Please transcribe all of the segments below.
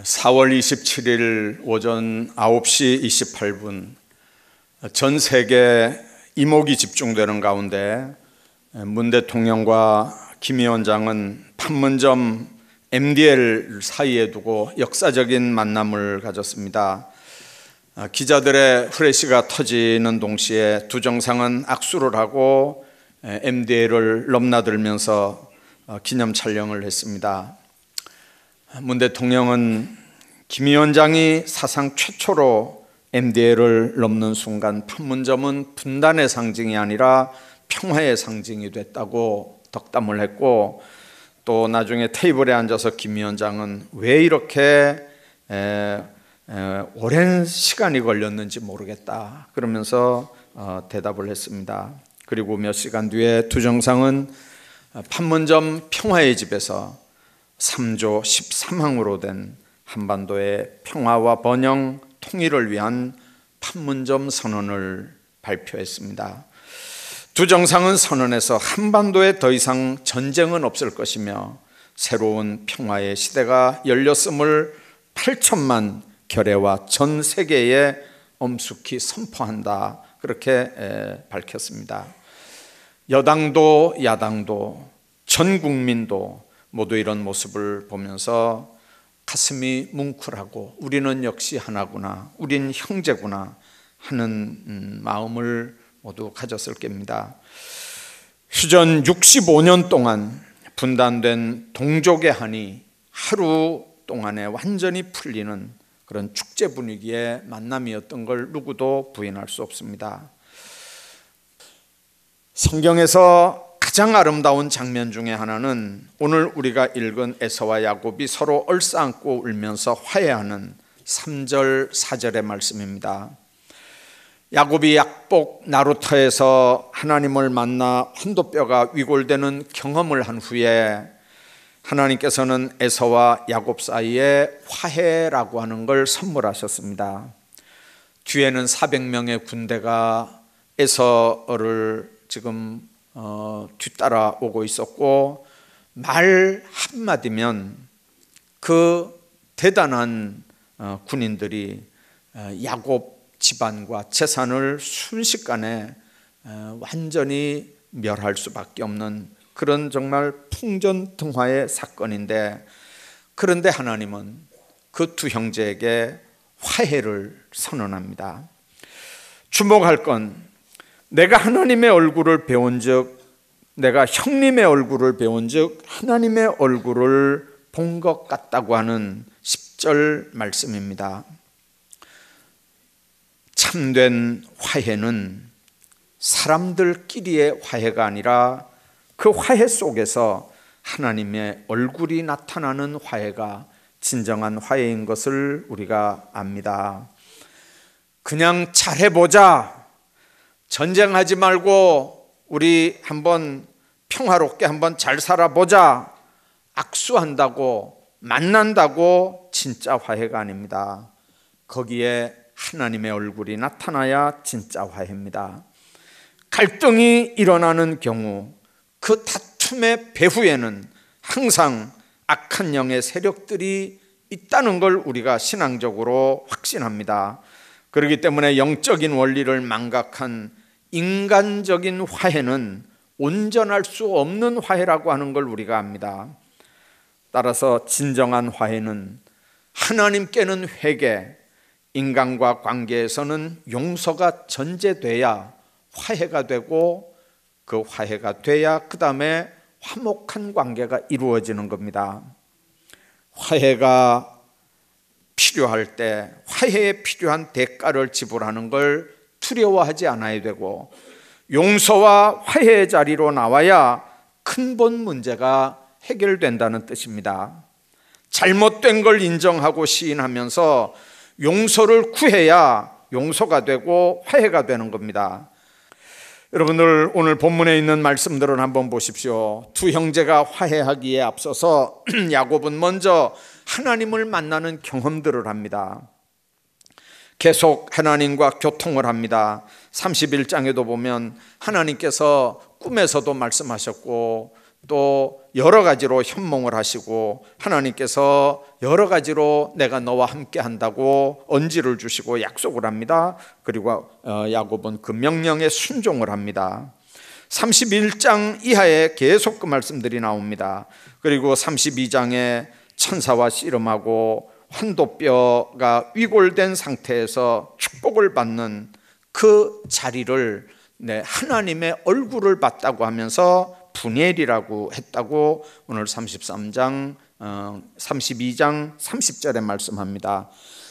4월 27일 오전 9시 28분 전 세계 이목이 집중되는 가운데 문 대통령과 김 위원장은 판문점 MDL 사이에 두고 역사적인 만남을 가졌습니다. 기자들의 후레쉬가 터지는 동시에 두 정상은 악수를 하고 MDL을 넘나들면서 기념 촬영을 했습니다. 문 대통령은 김 위원장이 사상 최초로 MDL을 넘는 순간 판문점은 분단의 상징이 아니라 평화의 상징이 됐다고 덕담을 했고, 또 나중에 테이블에 앉아서 김 위원장은 왜 이렇게 오랜 시간이 걸렸는지 모르겠다 그러면서 대답을 했습니다. 그리고 몇 시간 뒤에 두 정상은 판문점 평화의 집에서 3조 13항으로 된 한반도의 평화와 번영, 통일을 위한 판문점 선언을 발표했습니다. 두 정상은 선언에서 한반도에 더 이상 전쟁은 없을 것이며 새로운 평화의 시대가 열렸음을 8천만 결의와 전 세계에 엄숙히 선포한다, 그렇게 밝혔습니다. 여당도 야당도 전 국민도 모두 이런 모습을 보면서 가슴이 뭉클하고 우리는 역시 하나구나, 우린 형제구나 하는 마음을 모두 가졌을 겁니다. 휴전 65년 동안 분단된 동족의 한이 하루 동안에 완전히 풀리는 그런 축제 분위기의 만남이었던 걸 누구도 부인할 수 없습니다. 성경에서 가장 아름다운 장면 중에 하나는 오늘 우리가 읽은 에서와 야곱이 서로 얼싸안고 울면서 화해하는 3절 4절의 말씀입니다. 야곱이 약복 나루터에서 하나님을 만나 환도뼈가 위골되는 경험을 한 후에 하나님께서는 에서와 야곱 사이에 화해라고 하는 걸 선물하셨습니다. 뒤에는 400명의 군대가 에서를 지금 뒤따라오고 있었고, 말 한마디면 그 대단한 군인들이 야곱 집안과 재산을 순식간에 완전히 멸할 수밖에 없는 그런 정말 풍전등화의 사건인데, 그런데 하나님은 그 두 형제에게 화해를 선언합니다. 주목할 건 내가 하나님의 얼굴을 배운즉, 내가 형님의 얼굴을 배운즉 하나님의 얼굴을 본 것 같다고 하는 10절 말씀입니다. 참된 화해는 사람들끼리의 화해가 아니라 그 화해 속에서 하나님의 얼굴이 나타나는 화해가 진정한 화해인 것을 우리가 압니다. 그냥 잘해보자, 전쟁하지 말고 우리 한번 평화롭게 한번 잘 살아보자, 악수한다고 만난다고 진짜 화해가 아닙니다. 거기에 하나님의 얼굴이 나타나야 진짜 화해입니다. 갈등이 일어나는 경우 그 다툼의 배후에는 항상 악한 영의 세력들이 있다는 걸 우리가 신앙적으로 확신합니다. 그렇기 때문에 영적인 원리를 망각한 인간적인 화해는 온전할 수 없는 화해라고 하는 걸 우리가 압니다. 따라서 진정한 화해는 하나님께는 회개, 인간과 관계에서는 용서가 전제돼야 화해가 되고, 그 화해가 돼야 그 다음에 화목한 관계가 이루어지는 겁니다. 화해가 필요할 때 화해에 필요한 대가를 지불하는 걸 두려워하지 않아야 되고, 용서와 화해의 자리로 나와야 근본 문제가 해결된다는 뜻입니다. 잘못된 걸 인정하고 시인하면서 용서를 구해야 용서가 되고 화해가 되는 겁니다. 여러분들, 오늘 본문에 있는 말씀들을 한번 보십시오. 두 형제가 화해하기에 앞서서 야곱은 먼저 하나님을 만나는 경험들을 합니다. 계속 하나님과 교통을 합니다. 31장에도 보면 하나님께서 꿈에서도 말씀하셨고 또 여러 가지로 현몽을 하시고 하나님께서 여러 가지로 내가 너와 함께 한다고 언지를 주시고 약속을 합니다. 그리고 야곱은 그 명령에 순종을 합니다. 31장 이하에 계속 그 말씀들이 나옵니다. 그리고 32장에 천사와 씨름하고 환도뼈가 위골된 상태에서 축복을 받는 그 자리를 하나님의 얼굴을 봤다고 하면서 분엘이라고 했다고 오늘 32장 30절에 말씀합니다.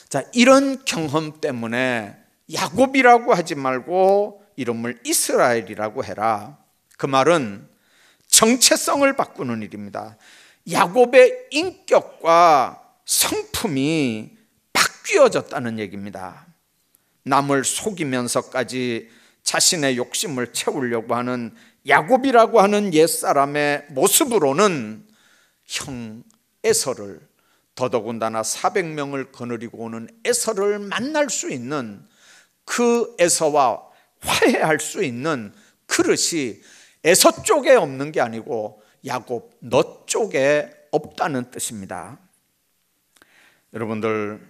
자, 이런 경험 때문에 야곱이라고 하지 말고 이름을 이스라엘이라고 해라. 그 말은 정체성을 바꾸는 일입니다. 야곱의 인격과 성품이 바뀌어졌다는 얘기입니다. 남을 속이면서까지 자신의 욕심을 채우려고 하는 야곱이라고 하는 옛사람의 모습으로는 형 에서를, 더더군다나 400명을 거느리고 오는 에서를 만날 수 있는 그 에서와 화해할 수 있는 그릇이 에서 쪽에 없는 게 아니고 야곱 너 쪽에 없다는 뜻입니다. 여러분들,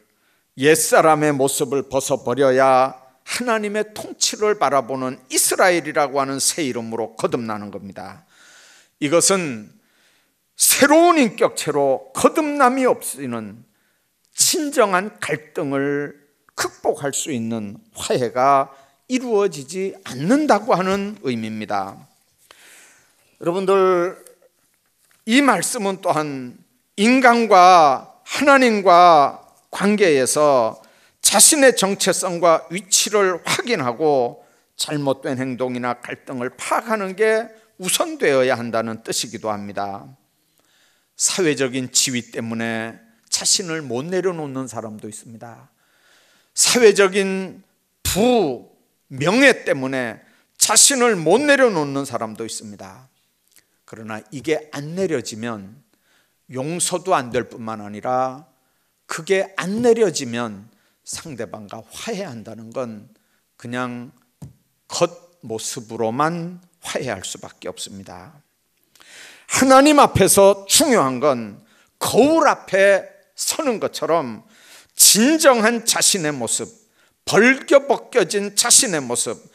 옛사람의 모습을 벗어버려야 하나님의 통치를 바라보는 이스라엘이라고 하는 새 이름으로 거듭나는 겁니다. 이것은 새로운 인격체로 거듭남이 없이는 진정한 갈등을 극복할 수 있는 화해가 이루어지지 않는다고 하는 의미입니다. 여러분들, 이 말씀은 또한 인간과 하나님과 관계에서 자신의 정체성과 위치를 확인하고 잘못된 행동이나 갈등을 파악하는 게 우선되어야 한다는 뜻이기도 합니다. 사회적인 지위 때문에 자신을 못 내려놓는 사람도 있습니다. 사회적인 명예 때문에 자신을 못 내려놓는 사람도 있습니다. 그러나 이게 안 내려지면 용서도 안 될 뿐만 아니라 그게 안 내려지면 상대방과 화해한다는 건 그냥 겉모습으로만 화해할 수밖에 없습니다. 하나님 앞에서 중요한 건 거울 앞에 서는 것처럼 진정한 자신의 모습, 벌겨벗겨진 자신의 모습,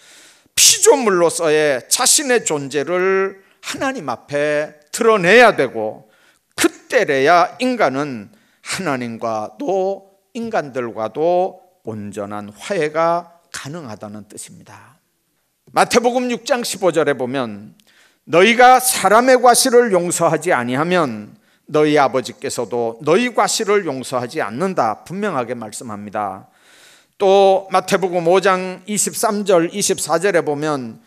피조물로서의 자신의 존재를 하나님 앞에 드러내야 되고, 그때래야 인간은 하나님과도 인간들과도 온전한 화해가 가능하다는 뜻입니다. 마태복음 6장 15절에 보면 너희가 사람의 과실을 용서하지 아니하면 너희 아버지께서도 너희 과실을 용서하지 않는다 분명하게 말씀합니다. 또 마태복음 5장 23절 24절에 보면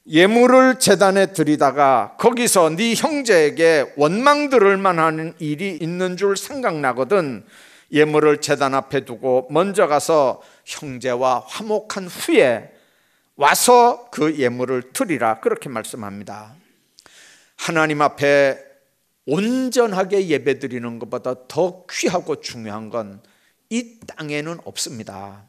예물을 제단에 드리다가 거기서 네 형제에게 원망 들을 만한 일이 있는 줄 생각나거든 예물을 제단 앞에 두고 먼저 가서 형제와 화목한 후에 와서 그 예물을 드리라, 그렇게 말씀합니다. 하나님 앞에 온전하게 예배드리는 것보다 더 귀하고 중요한 건 이 땅에는 없습니다.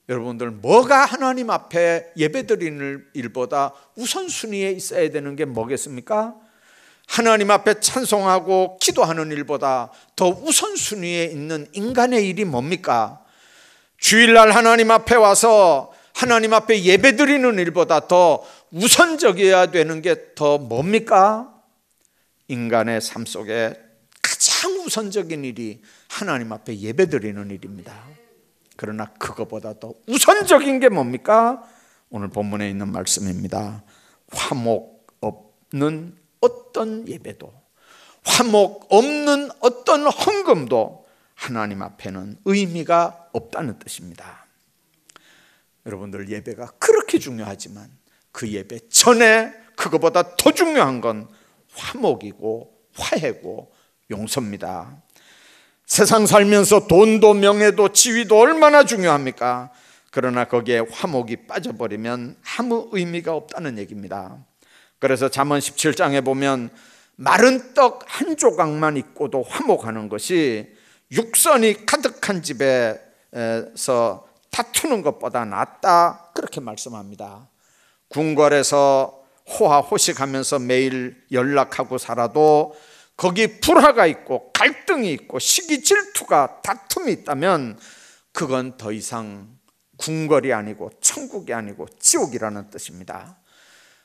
여러분들, 뭐가 하나님 앞에 예배드리는 일보다 우선순위에 있어야 되는 게 뭐겠습니까? 하나님 앞에 찬송하고 기도하는 일보다 더 우선순위에 있는 인간의 일이 뭡니까? 주일날 하나님 앞에 와서 하나님 앞에 예배드리는 일보다 더 우선적이어야 되는 게 더 뭡니까? 인간의 삶 속에 가장 우선적인 일이 하나님 앞에 예배드리는 일입니다. 그러나 그거보다 더 우선적인 게 뭡니까? 오늘 본문에 있는 말씀입니다. 화목 없는 어떤 예배도, 화목 없는 어떤 헌금도 하나님 앞에는 의미가 없다는 뜻입니다. 여러분들, 예배가 그렇게 중요하지만 그 예배 전에 그거보다 더 중요한 건 화목이고 화해고 용서입니다. 세상 살면서 돈도 명예도 지위도 얼마나 중요합니까? 그러나 거기에 화목이 빠져버리면 아무 의미가 없다는 얘기입니다. 그래서 잠언 17장에 보면 마른 떡 한 조각만 있고도 화목하는 것이 육선이 가득한 집에서 다투는 것보다 낫다, 그렇게 말씀합니다. 궁궐에서 호화호식하면서 매일 연락하고 살아도 거기 불화가 있고 갈등이 있고 시기 질투가 다툼이 있다면 그건 더 이상 궁궐이 아니고 천국이 아니고 지옥이라는 뜻입니다.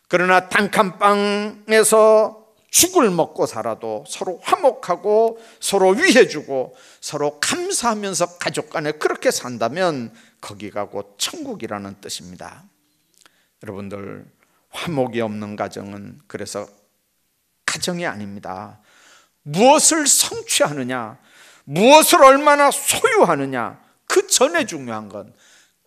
그러나 단칸방에서 죽을 먹고 살아도 서로 화목하고 서로 위해주고 서로 감사하면서 가족 간에 그렇게 산다면 거기가 곧 천국이라는 뜻입니다. 여러분들, 화목이 없는 가정은 그래서 가정이 아닙니다. 무엇을 성취하느냐, 무엇을 얼마나 소유하느냐, 그 전에 중요한 건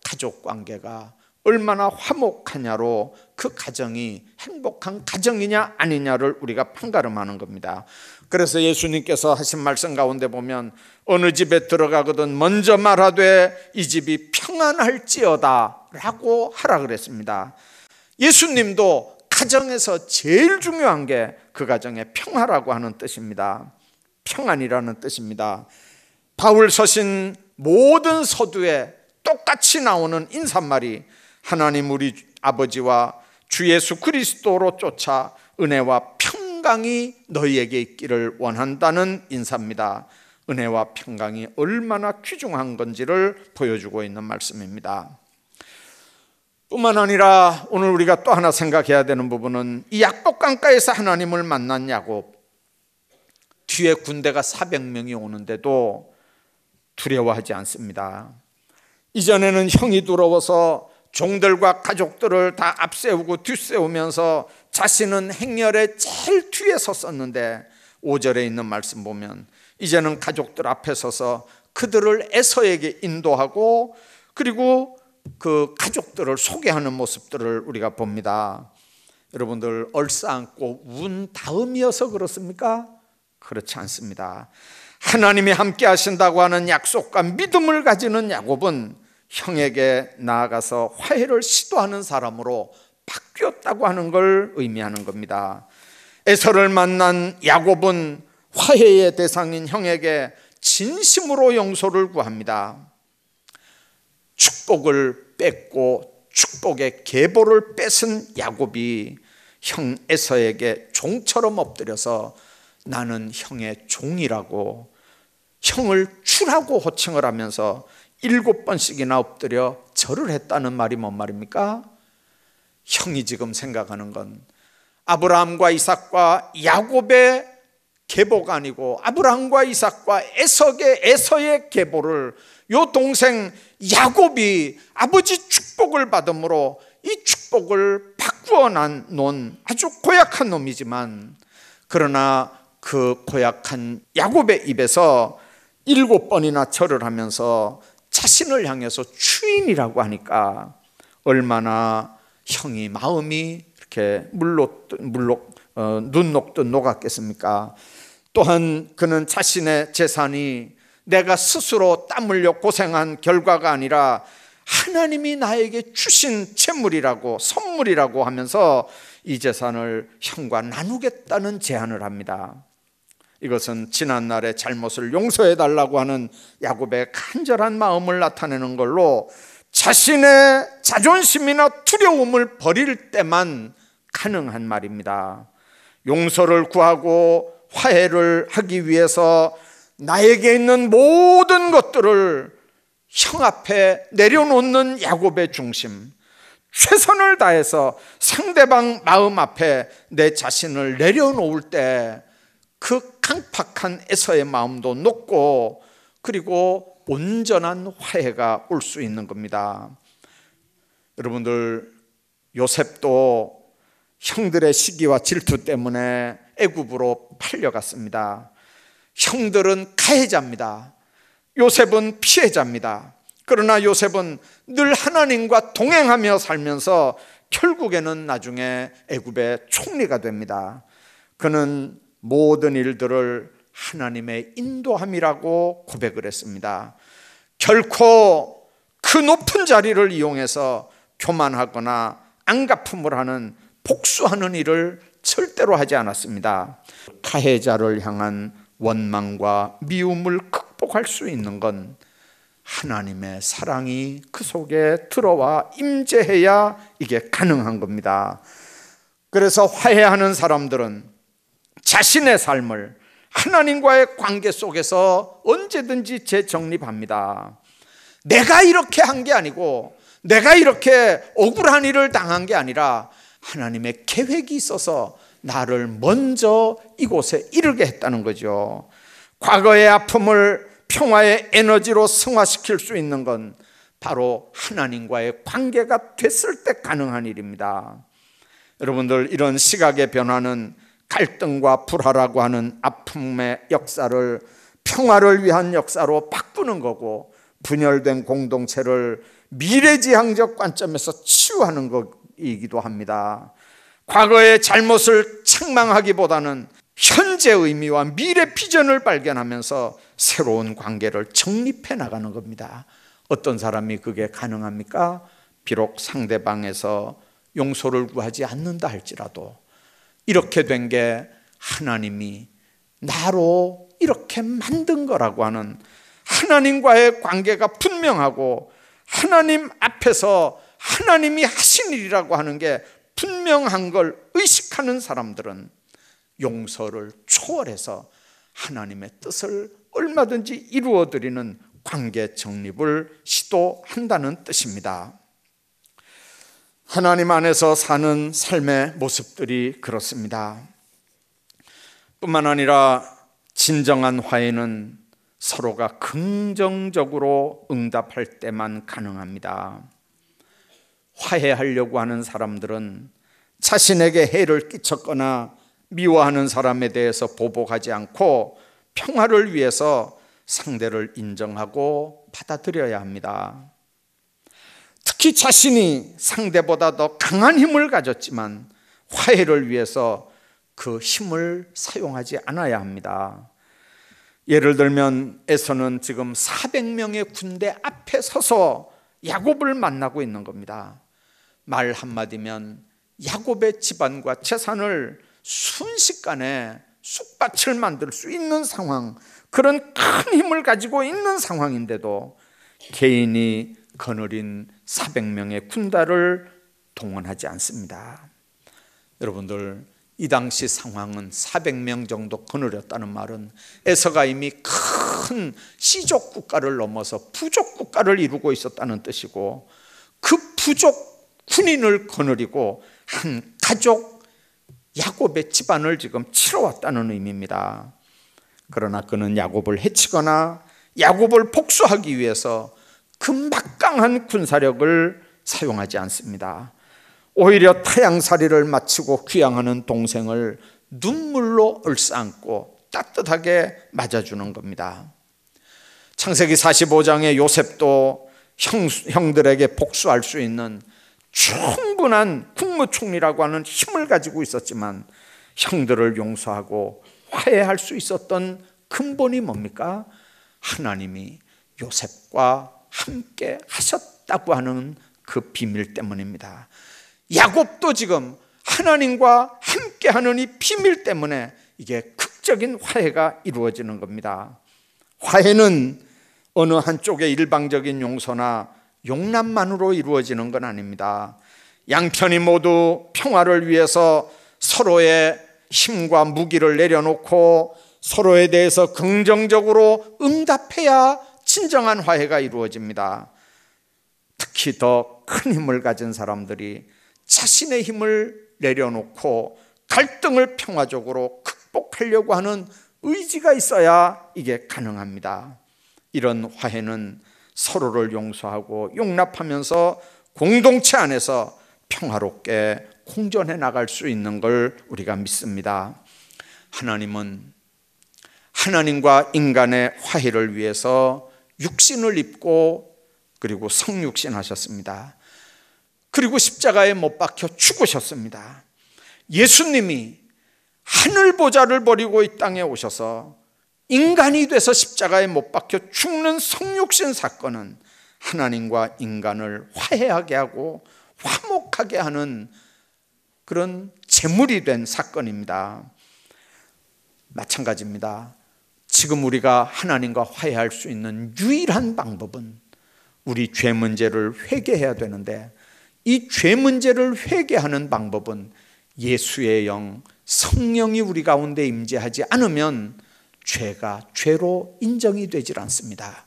가족 관계가 얼마나 화목하냐로 그 가정이 행복한 가정이냐 아니냐를 우리가 판가름하는 겁니다. 그래서 예수님께서 하신 말씀 가운데 보면 어느 집에 들어가거든 먼저 말하되 이 집이 평안할지어다 라고 하라 그랬습니다. 예수님도 가정에서 제일 중요한 게 그 가정의 평화라고 하는 뜻입니다. 평안이라는 뜻입니다. 바울 서신 모든 서두에 똑같이 나오는 인사말이 하나님 우리 아버지와 주 예수 그리스도로 쫓아 은혜와 평강이 너희에게 있기를 원한다는 인사입니다. 은혜와 평강이 얼마나 귀중한 건지를 보여주고 있는 말씀입니다. 뿐만 아니라 오늘 우리가 또 하나 생각해야 되는 부분은 이 약복 강가에서 하나님을 만난 야곱, 뒤에 군대가 400명이 오는데도 두려워하지 않습니다. 이전에는 형이 두려워서 종들과 가족들을 다 앞세우고 뒷세우면서 자신은 행렬의 제일 뒤에 섰었는데 5절에 있는 말씀 보면 이제는 가족들 앞에 서서 그들을 에서에게 인도하고 그리고 그 가족들을 소개하는 모습들을 우리가 봅니다. 여러분들, 얼싸안고 운 다음이어서 그렇습니까? 그렇지 않습니다. 하나님이 함께 하신다고 하는 약속과 믿음을 가지는 야곱은 형에게 나아가서 화해를 시도하는 사람으로 바뀌었다고 하는 걸 의미하는 겁니다. 에서를 만난 야곱은 화해의 대상인 형에게 진심으로 용서를 구합니다. 축복을 뺏고 축복의 계보를 뺏은 야곱이 형 에서에게 종처럼 엎드려서 나는 형의 종이라고 형을 주라고 호칭을 하면서 7번씩이나 엎드려 절을 했다는 말이 뭔 말입니까? 형이 지금 생각하는 건 아브라함과 이삭과 야곱의 계보가 아니고 아브라함과 이삭과 에서의 계보를 요 동생 야곱이 아버지 축복을 받음으로 이 축복을 바꾸어 놓은 아주 고약한 놈이지만 그러나 그 고약한 야곱의 입에서 7번이나 절을 하면서 자신을 향해서 주인이라고 하니까 얼마나 형이 마음이 이렇게 눈 녹듯 녹았겠습니까? 또한 그는 자신의 재산이 내가 스스로 땀 흘려 고생한 결과가 아니라 하나님이 나에게 주신 재물이라고 선물이라고 하면서 이 재산을 형과 나누겠다는 제안을 합니다. 이것은 지난날의 잘못을 용서해 달라고 하는 야곱의 간절한 마음을 나타내는 걸로 자신의 자존심이나 두려움을 버릴 때만 가능한 말입니다. 용서를 구하고 화해를 하기 위해서 나에게 있는 모든 것들을 형 앞에 내려놓는 야곱의 중심, 최선을 다해서 상대방 마음 앞에 내 자신을 내려놓을 때 그 강팍한 에서의 마음도 녹고 그리고 온전한 화해가 올 수 있는 겁니다. 여러분들, 요셉도 형들의 시기와 질투 때문에 애굽으로 팔려갔습니다. 형들은 가해자입니다. 요셉은 피해자입니다. 그러나 요셉은 늘 하나님과 동행하며 살면서 결국에는 나중에 애굽의 총리가 됩니다. 그는 모든 일들을 하나님의 인도함이라고 고백을 했습니다. 결코 그 높은 자리를 이용해서 교만하거나 안갚음을 하는 복수하는 일을 절대로 하지 않았습니다. 가해자를 향한 원망과 미움을 극복할 수 있는 건 하나님의 사랑이 그 속에 들어와 임재해야 이게 가능한 겁니다. 그래서 화해하는 사람들은 자신의 삶을 하나님과의 관계 속에서 언제든지 재정립합니다. 내가 이렇게 한 게 아니고, 내가 이렇게 억울한 일을 당한 게 아니라 하나님의 계획이 있어서 나를 먼저 이곳에 이르게 했다는 거죠. 과거의 아픔을 평화의 에너지로 승화시킬 수 있는 건 바로 하나님과의 관계가 됐을 때 가능한 일입니다. 여러분들, 이런 시각의 변화는 갈등과 불화라고 하는 아픔의 역사를 평화를 위한 역사로 바꾸는 거고, 분열된 공동체를 미래지향적 관점에서 치유하는 것이기도 합니다. 과거의 잘못을 책망하기보다는 현재 의미와 미래 비전을 발견하면서 새로운 관계를 정립해 나가는 겁니다. 어떤 사람이 그게 가능합니까? 비록 상대방에서 용서를 구하지 않는다 할지라도 이렇게 된 게 하나님이 나로 이렇게 만든 거라고 하는 하나님과의 관계가 분명하고, 하나님 앞에서 하나님이 하신 일이라고 하는 게 분명한 걸 의식하는 사람들은 용서를 초월해서 하나님의 뜻을 얼마든지 이루어드리는 관계 정립을 시도한다는 뜻입니다. 하나님 안에서 사는 삶의 모습들이 그렇습니다. 뿐만 아니라 진정한 화해는 서로가 긍정적으로 응답할 때만 가능합니다. 화해하려고 하는 사람들은 자신에게 해를 끼쳤거나 미워하는 사람에 대해서 보복하지 않고 평화를 위해서 상대를 인정하고 받아들여야 합니다. 특히 자신이 상대보다 더 강한 힘을 가졌지만 화해를 위해서 그 힘을 사용하지 않아야 합니다. 예를 들면 에서는 지금 400명의 군대 앞에 서서 야곱을 만나고 있는 겁니다. 말 한마디면 야곱의 집안과 재산을 순식간에 쑥밭을 만들 수 있는 상황, 그런 큰 힘을 가지고 있는 상황인데도 개인이 거느린 400명의 군대를 동원하지 않습니다. 여러분들, 이 당시 상황은 400명 정도 거느렸다는 말은 에서가 이미 큰 시족 국가를 넘어서 부족 국가를 이루고 있었다는 뜻이고, 그 부족 군인을 거느리고 한 가족 야곱의 집안을 지금 치러왔다는 의미입니다. 그러나 그는 야곱을 해치거나 야곱을 복수하기 위해서 그 막강한 군사력을 사용하지 않습니다. 오히려 타향살이를 마치고 귀향하는 동생을 눈물로 얼싸안고 따뜻하게 맞아주는 겁니다. 창세기 45장의 요셉도 형들에게 복수할 수 있는 충분한 국무총리라고 하는 힘을 가지고 있었지만 형들을 용서하고 화해할 수 있었던 근본이 뭡니까? 하나님이 요셉과 함께 하셨다고 하는 그 비밀 때문입니다. 야곱도 지금 하나님과 함께하는 이 비밀 때문에 이게 극적인 화해가 이루어지는 겁니다. 화해는 어느 한쪽의 일방적인 용서나 용납만으로 이루어지는 건 아닙니다. 양편이 모두 평화를 위해서 서로의 힘과 무기를 내려놓고 서로에 대해서 긍정적으로 응답해야 진정한 화해가 이루어집니다. 특히 더 큰 힘을 가진 사람들이 자신의 힘을 내려놓고 갈등을 평화적으로 극복하려고 하는 의지가 있어야 이게 가능합니다. 이런 화해는 서로를 용서하고 용납하면서 공동체 안에서 평화롭게 공존해 나갈 수 있는 걸 우리가 믿습니다. 하나님은 하나님과 인간의 화해를 위해서 육신을 입고 그리고 성육신 하셨습니다. 그리고 십자가에 못 박혀 죽으셨습니다. 예수님이 하늘 보좌를 버리고 이 땅에 오셔서 인간이 돼서 십자가에 못 박혀 죽는 성육신 사건은 하나님과 인간을 화해하게 하고 화목하게 하는 그런 제물이 된 사건입니다. 마찬가지입니다. 지금 우리가 하나님과 화해할 수 있는 유일한 방법은 우리 죄 문제를 회개해야 되는데, 이 죄 문제를 회개하는 방법은 예수의 영, 성령이 우리 가운데 임재하지 않으면 죄가 죄로 인정이 되질 않습니다.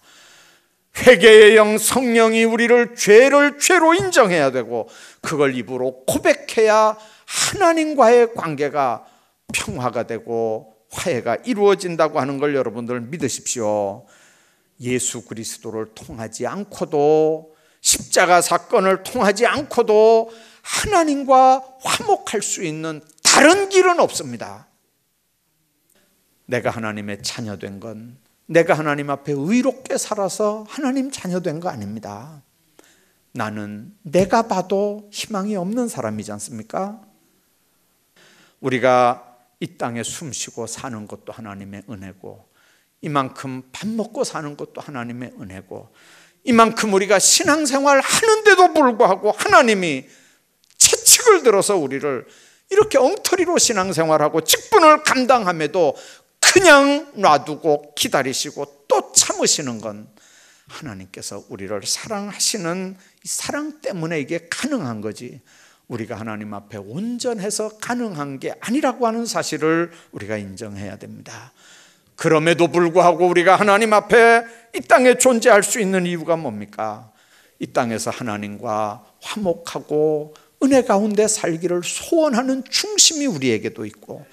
회개의 영, 성령이 우리를 죄로 인정해야 되고 그걸 입으로 고백해야 하나님과의 관계가 평화가 되고 화해가 이루어진다고 하는 걸 여러분들 믿으십시오. 예수 그리스도를 통하지 않고도, 십자가 사건을 통하지 않고도 하나님과 화목할 수 있는 다른 길은 없습니다. 내가 하나님의 자녀된 건 내가 하나님 앞에 의롭게 살아서 하나님 자녀된 거 아닙니다. 나는 내가 봐도 희망이 없는 사람이지 않습니까? 우리가 이 땅에 숨쉬고 사는 것도 하나님의 은혜고, 이만큼 밥 먹고 사는 것도 하나님의 은혜고, 이만큼 우리가 신앙생활 하는데도 불구하고 하나님이 채찍을 들어서 우리를 이렇게 엉터리로 신앙생활하고 직분을 감당함에도 그냥 놔두고 기다리시고 또 참으시는 건 하나님께서 우리를 사랑하시는 이 사랑 때문에 이게 가능한 거지, 우리가 하나님 앞에 온전해서 가능한 게 아니라고 하는 사실을 우리가 인정해야 됩니다. 그럼에도 불구하고 우리가 하나님 앞에 이 땅에 존재할 수 있는 이유가 뭡니까? 이 땅에서 하나님과 화목하고 은혜 가운데 살기를 소원하는 중심이 우리에게도 있고,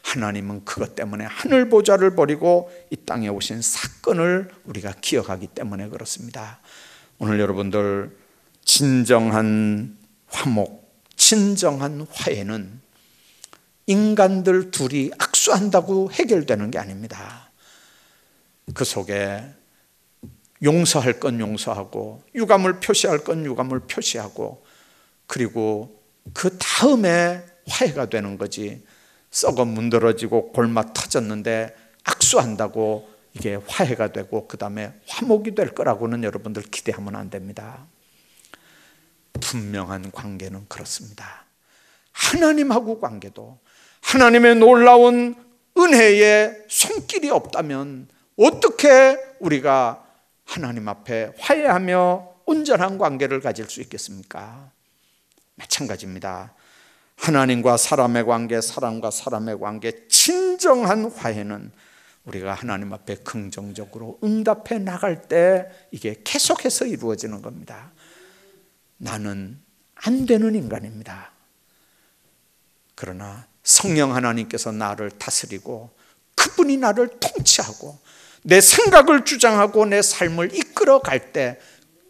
하나님은 그것 때문에 하늘 보좌를 버리고 이 땅에 오신 사건을 우리가 기억하기 때문에 그렇습니다. 오늘 여러분들, 진정한 화목, 진정한 화해는 인간들 둘이 악수한다고 해결되는 게 아닙니다. 그 속에 용서할 건 용서하고, 유감을 표시할 건 유감을 표시하고, 그리고 그 다음에 화해가 되는 거지, 썩어 문드러지고 골마 터졌는데 악수한다고 이게 화해가 되고 그 다음에 화목이 될 거라고는 여러분들 기대하면 안 됩니다. 분명한 관계는 그렇습니다. 하나님하고 관계도 하나님의 놀라운 은혜에 손길이 없다면 어떻게 우리가 하나님 앞에 화해하며 온전한 관계를 가질 수 있겠습니까? 마찬가지입니다. 하나님과 사람의 관계, 사람과 사람의 관계, 진정한 화해는 우리가 하나님 앞에 긍정적으로 응답해 나갈 때 이게 계속해서 이루어지는 겁니다. 나는 안 되는 인간입니다. 그러나 성령 하나님께서 나를 다스리고 그분이 나를 통치하고 내 생각을 주장하고 내 삶을 이끌어 갈 때,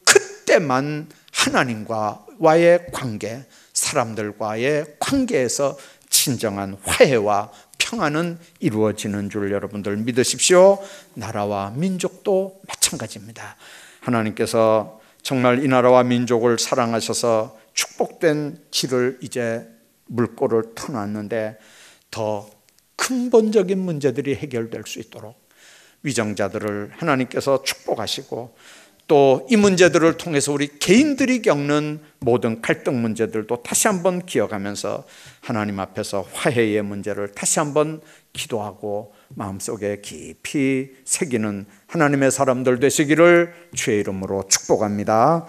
그때만 하나님과의 관계, 사람들과의 관계에서 진정한 화해와 평안은 이루어지는 줄 여러분들 믿으십시오. 나라와 민족도 마찬가지입니다. 하나님께서 정말 이 나라와 민족을 사랑하셔서 축복된 길을 이제 물꼬를 터놨는데, 더 근본적인 문제들이 해결될 수 있도록 위정자들을 하나님께서 축복하시고, 또 이 문제들을 통해서 우리 개인들이 겪는 모든 갈등 문제들도 다시 한번 기억하면서 하나님 앞에서 화해의 문제를 다시 한번 기도하고 마음속에 깊이 새기는 하나님의 사람들 되시기를 주의 이름으로 축복합니다.